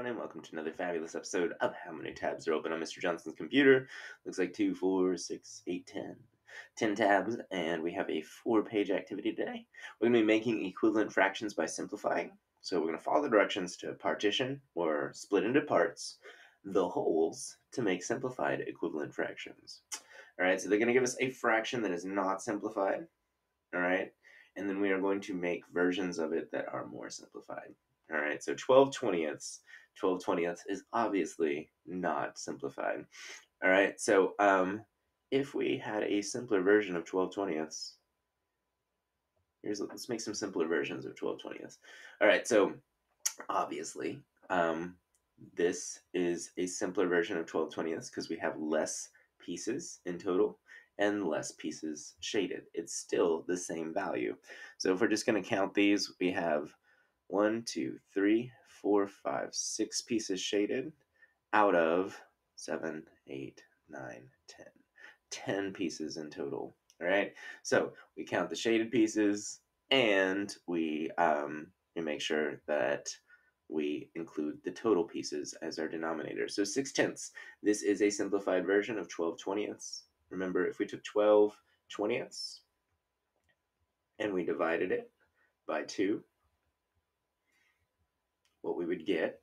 everyone, and welcome to another fabulous episode of How Many Tabs Are Open on Mr. Johnson's computer. Looks like 2, 4, 6, 8, 10. 10 tabs, and we have a 4-page activity today. We're going to be making equivalent fractions by simplifying. So we're going to follow the directions to partition, or split into parts, the wholes to make simplified equivalent fractions. Alright, so they're going to give us a fraction that is not simplified. Alright, and then we are going to make versions of it that are more simplified. All right, so 12/20ths. 12/20ths is obviously not simplified. All right, so if we had a simpler version of 12/20ths, let's make some simpler versions of 12/20ths. All right, so obviously this is a simpler version of 12/20ths because we have less pieces in total and less pieces shaded. It's still the same value. So if we're just going to count these, we have 1, 2, 3, 4, 5, 6 pieces shaded out of 7, 8, 9, 10. 10 pieces in total. All right. So we count the shaded pieces and we make sure that we include the total pieces as our denominator. So 6/10. This is a simplified version of 12/20ths. Remember, if we took 12/20ths and we divided it by 2, what we would get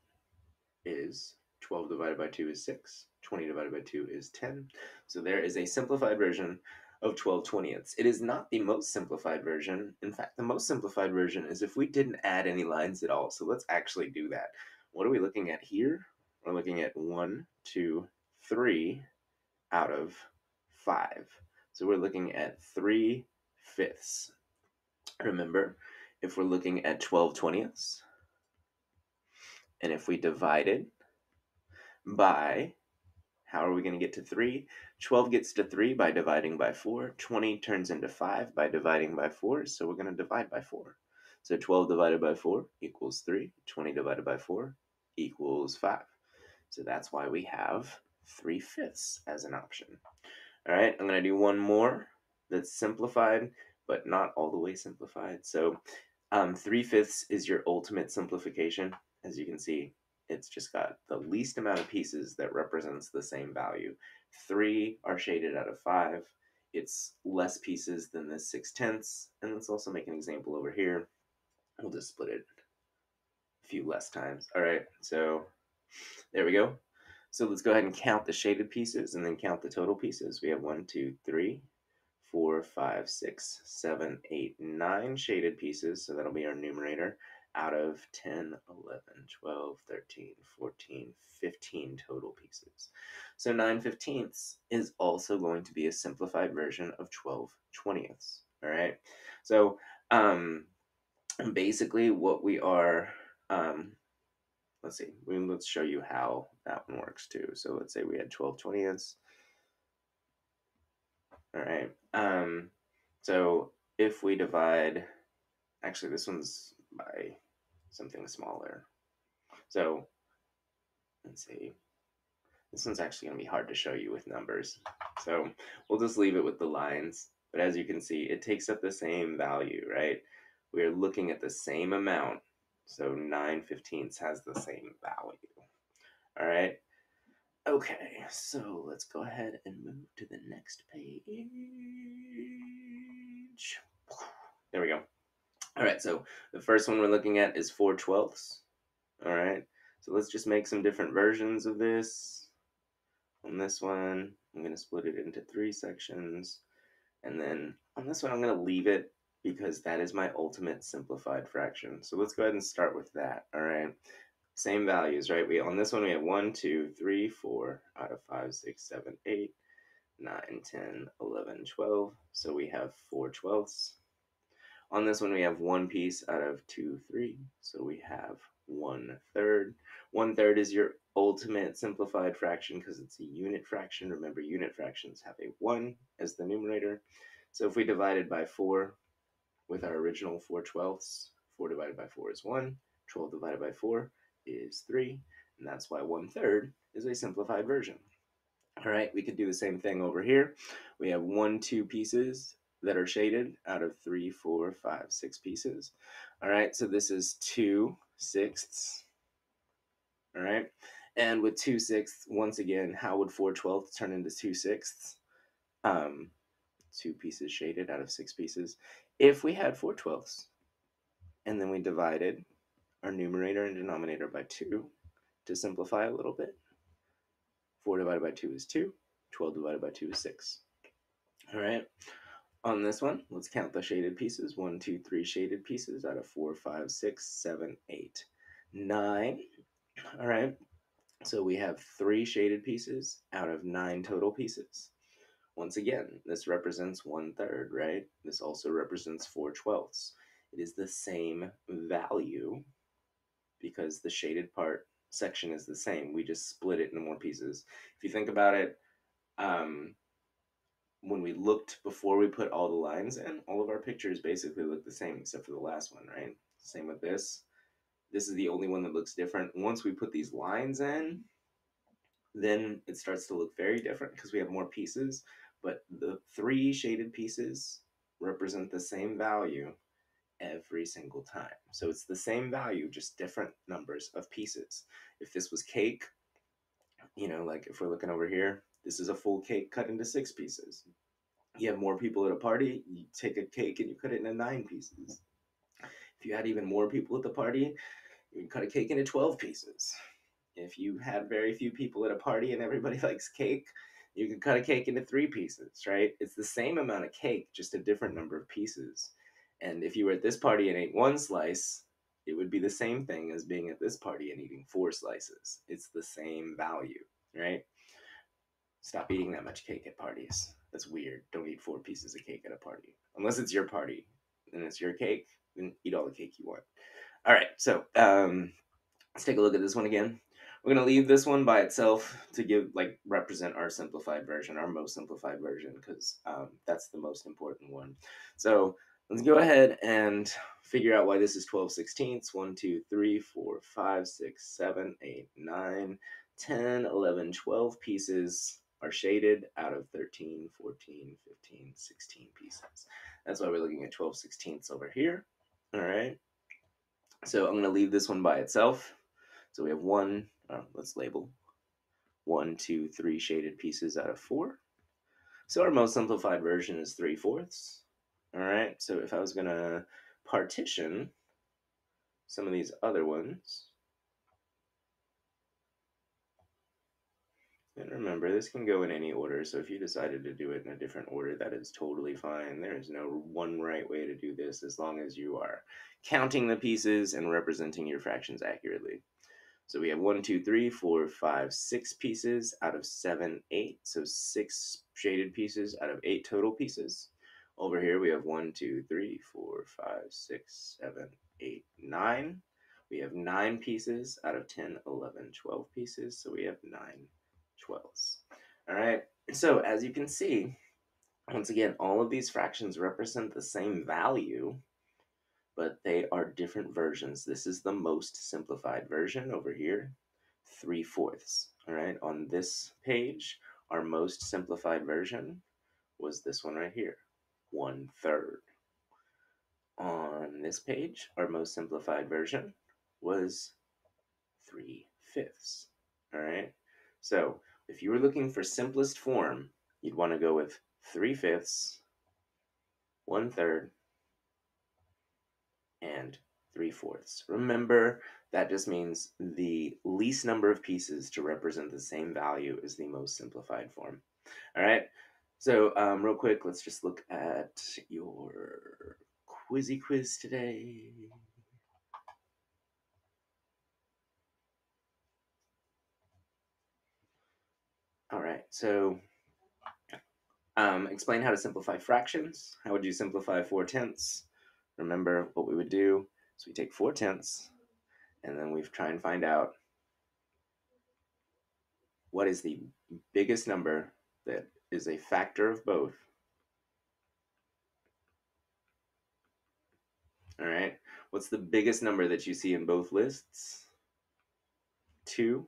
is 12 divided by 2 is 6. 20 divided by 2 is 10. So there is a simplified version of 12/20ths. It is not the most simplified version. In fact, the most simplified version is if we didn't add any lines at all. So let's actually do that. What are we looking at here? We're looking at 1, 2, 3 out of 5. So we're looking at 3/5. Remember, if we're looking at 12/20ths, and if we divided by, how are we going to get to 3? 12 gets to 3 by dividing by 4. 20 turns into 5 by dividing by 4. So we're going to divide by 4. So 12 divided by 4 equals 3. 20 divided by 4 equals 5. So that's why we have 3/5 as an option. All right, I'm going to do one more that's simplified, but not all the way simplified. So 3/5 is your ultimate simplification. As you can see, it's just got the least amount of pieces that represents the same value. 3 are shaded out of 5. It's less pieces than the 6/10. And let's also make an example over here. We'll just split it a few less times. All right, so there we go. So let's go ahead and count the shaded pieces and then count the total pieces. We have 1, 2, 3, 4, 5, 6, 7, 8, 9 shaded pieces. So that'll be our numerator out of 10, 11, 12, 13, 14, 15 total pieces. So 9/15 is also going to be a simplified version of 12/20ths. All right. So basically what we are, let's see, let's show you how that one works too. So let's say we had 12/20ths. All right. So if we divide, actually this one's by something smaller. So let's see, this one's actually going to be hard to show you with numbers. So we'll just leave it with the lines. But as you can see, it takes up the same value, right? We're looking at the same amount. So 9/15 has the same value. All right. Okay, so let's go ahead and move to the next page. There we go. All right, so the first one we're looking at is 4/12. All right, so let's just make some different versions of this. On this one, I'm going to split it into 3 sections. And then on this one, I'm going to leave it because that is my ultimate simplified fraction. So let's go ahead and start with that. All right. Same values, right? On this one, we have 1, 2, 3, 4 out of 5, 6, 7, 8, 9, 10, 11, 12. So we have 4/12. On this one, we have 1 piece out of 2, 3. So we have 1/3. 1/3 is your ultimate simplified fraction because it's a unit fraction. Remember, unit fractions have a 1 as the numerator. So if we divided by 4 with our original 4/12, 4 divided by 4 is 1. 12 divided by 4 is 3, and that's why 1/3 is a simplified version. All right, we could do the same thing over here. We have 1, 2 pieces that are shaded out of 3, 4, 5, 6 pieces. All right, so this is 2/6. All right. And with 2/6, once again, how would 4/12 turn into 2/6? Um, 2 pieces shaded out of 6 pieces. If we had 4/12 and then we divided our numerator and denominator by 2 to simplify a little bit, 4 divided by 2 is 2, 12 divided by 2 is 6. All right. On this one, let's count the shaded pieces. 1, 2, 3 shaded pieces out of 4, 5, 6, 7, 8, 9. All right. So we have 3 shaded pieces out of 9 total pieces. Once again, this represents 1/3, right? This also represents 4/12. It is the same value because the shaded part section is the same. We just split it into more pieces. If you think about it, when we looked before we put all the lines in, all of our pictures basically look the same except for the last one, right? Same with this. This is the only one that looks different. Once we put these lines in, then it starts to look very different because we have more pieces. But the 3 shaded pieces represent the same value every single time. So it's the same value, just different numbers of pieces. If this was cake, like if we're looking over here, this is a full cake cut into 6 pieces. You have more people at a party, you take a cake and you cut it into 9 pieces. If you had even more people at the party, you cut a cake into 12 pieces. If you had very few people at a party and everybody likes cake, you can cut a cake into 3 pieces, right? It's the same amount of cake, just a different number of pieces. And if you were at this party and ate 1 slice, it would be the same thing as being at this party and eating 4 slices. It's the same value, right? Stop eating that much cake at parties. That's weird. Don't eat 4 pieces of cake at a party. Unless it's your party and it's your cake, then eat all the cake you want. All right, so let's take a look at this one again. We're going to leave this one by itself to represent our simplified version, our most simplified version, because that's the most important one. So let's go ahead and figure out why this is 12/16. 1, 2, 3, 4, 5, 6, 7, 8, 9, 10, 11, 12 pieces are shaded out of 13, 14, 15, 16 pieces. That's why we're looking at 12/16 over here. All right. So I'm going to leave this one by itself. So we have let's label 1, 2, 3 shaded pieces out of 4. So our most simplified version is 3/4. All right. So if I was going to partition some of these other ones, and remember, this can go in any order, so if you decided to do it in a different order, that is totally fine. There is no one right way to do this as long as you are counting the pieces and representing your fractions accurately. So we have 1, 2, 3, 4, 5, 6 pieces out of 7, 8. So 6 shaded pieces out of 8 total pieces. Over here we have 1, 2, 3, 4, 5, 6, 7, 8, 9. We have 9 pieces out of 10, 11, 12 pieces. So we have 9 12s. All right. So as you can see, once again, all of these fractions represent the same value, but they are different versions. This is the most simplified version over here, 3/4. All right, on this page, our most simplified version was this one right here, 1/3. On this page, our most simplified version was 3/5. All right, so if you were looking for simplest form, you'd want to go with 3/5, 1/3, and 3/4. Remember, that just means the least number of pieces to represent the same value is the most simplified form. All right, so real quick, let's just look at your quizzy quiz today. All right, so explain how to simplify fractions. How would you simplify 4/10? Remember what we would do is we take 4/10 and then we try and find out what is the biggest number that is a factor of both. All right. What's the biggest number that you see in both lists? 2.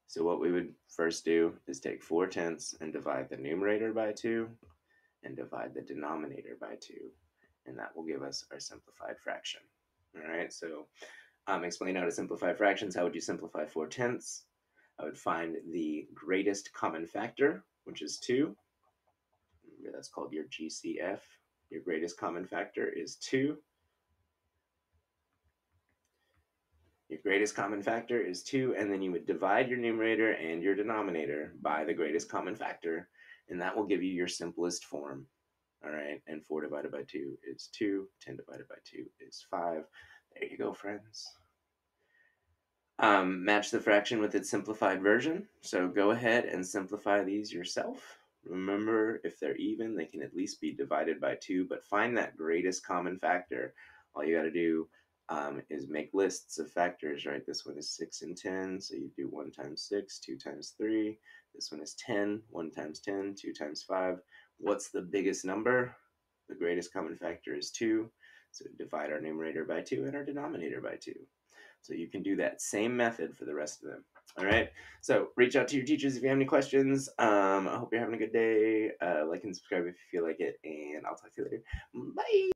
So what we would first do is take 4/10 and divide the numerator by 2 and divide the denominator by 2. And that will give us our simplified fraction. All right. So Explain how to simplify fractions. How would you simplify 4/10? I would find the greatest common factor, which is 2. That's called your GCF. Your greatest common factor is 2. Your greatest common factor is 2, and then you would divide your numerator and your denominator by the greatest common factor, and that will give you your simplest form. All right, and 4 divided by 2 is 2. 10 divided by 2 is 5. There you go, friends. Match the fraction with its simplified version. So go ahead and simplify these yourself. Remember, if they're even, they can at least be divided by 2, but find that greatest common factor. All you got to do is make lists of factors, right? This one is 6 and 10, so you do 1 times 6, 2 times 3. This one is 10, 1 times 10, 2 times 5. What's the biggest number? The greatest common factor is 2, so divide our numerator by 2 and our denominator by 2. So you can do that same method for the rest of them. All right. So reach out to your teachers if you have any questions. I hope you're having a good day. Like and subscribe if you feel like it, and I'll talk to you later. Bye.